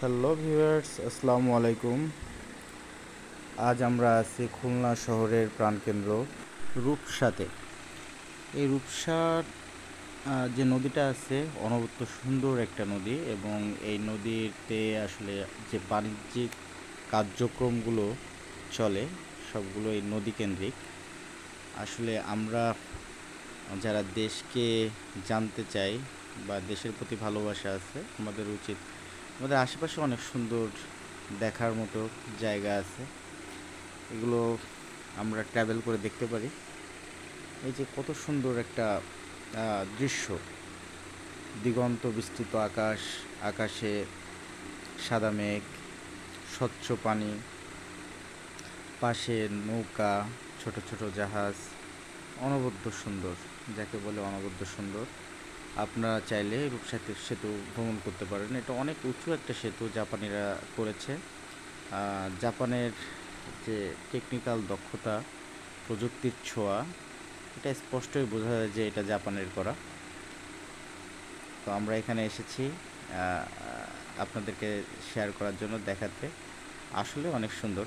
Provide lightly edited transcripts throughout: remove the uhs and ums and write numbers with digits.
Hello viewers, আসসালামু আলাইকুম। আজ আমরা আছি খুলনা শহরের প্রাণকেন্দ্র রূপসাতে। এই রূপসার যে নদীটা আছে অনবদ্য সুন্দর একটা নদী, এবং এই নদীতে আসলে যে বাণিজ্যিক কার্যক্রমগুলো চলে সবগুলো এই নদী কেন্দ্রিক। আসলে আমরা যারা দেশকে জানতে চাই বা দেশের প্রতি ভালোবাসা আছে, আমাদের উচিত আমাদের আশেপাশে অনেক সুন্দর দেখার মতো জায়গা আছে, এগুলো আমরা ট্রাভেল করে দেখতে পারি। এই যে কত সুন্দর একটা দৃশ্য, দিগন্ত বিস্তৃত আকাশ, আকাশে সাদা মেঘ, স্বচ্ছ পানি, পাশে নৌকা, ছোট ছোট জাহাজ, অনবদ্য সুন্দর, যাকে বলে অনবদ্য সুন্দর। আপনারা চাইলে রূপসা সেতু ভ্রমণ করতে পারেন। এটা অনেক উঁচু একটা সেতু জাপানিরা করেছে। জাপানের যে টেকনিক্যাল দক্ষতা, প্রযুক্তির ছোঁয়া, এটা স্পষ্টই বোঝা যায় যে এটা জাপানের করা। তো আমরা এখানে এসেছি আপনাদেরকে শেয়ার করার জন্য, দেখাতে। আসলে অনেক সুন্দর।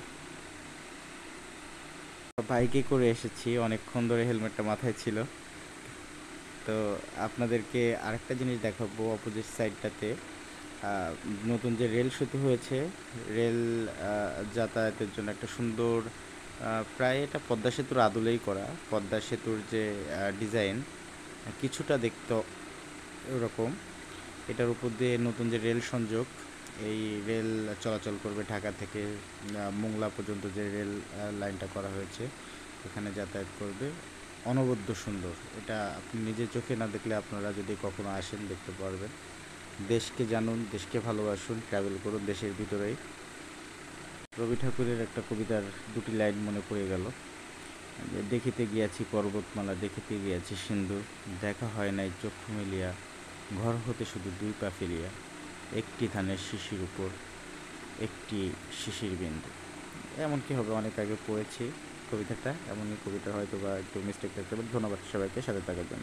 বাইকে করে এসেছি, অনেকক্ষণ ধরে হেলমেটটা মাথায় ছিল। তো আপনাদেরকে আরেকটা জিনিস দেখাবো, অপোজিট সাইডটাতে নতুন যে রেল সেতু হয়েছে, রেল যাতায়াতের জন্য একটা সুন্দর, প্রায় এটা পদ্মা সেতুর আদলেই করা। পদ্মা সেতুর যে ডিজাইন কিছুটা দেখতে ওরকম। এটার উপর দিয়ে নতুন যে রেল সংযোগ, এই রেল চলাচল করবে ঢাকা থেকে মোংলা পর্যন্ত, যে রেল লাইনটা করা হয়েছে এখানে যাতায়াত করবে। অনবদ্য সুন্দর, এটা আপনি নিজের চোখে না দেখলে আপনারা যদি কখনো আসেন দেখতে পারবেন। দেশকে জানুন, দেশকে ভালোবাসুন, ট্রাভেল করুন দেশের ভিতরেই। রবি ঠাকুরের একটা কবিতার দুটি লাইন মনে পড়ে গেল, যে দেখিতে গিয়াছি পর্বতমালা, দেখিতে গিয়াছি সিন্ধু, দেখা হয় নাই চক্ষু মেলিয়া, ঘর হতে শুধু দুই পা ফেলিয়া, একটি ধানের শিশির উপর একটি শিশির বিন্দু। এমন কি হবে, অনেক আগে পড়েছি কবিতাটা, এমনই কবিতা, হয়তো বা একটু মিস্টেক থাকতে পারে। ধন্যবাদ সবাইকে সাথে থাকার জন্য।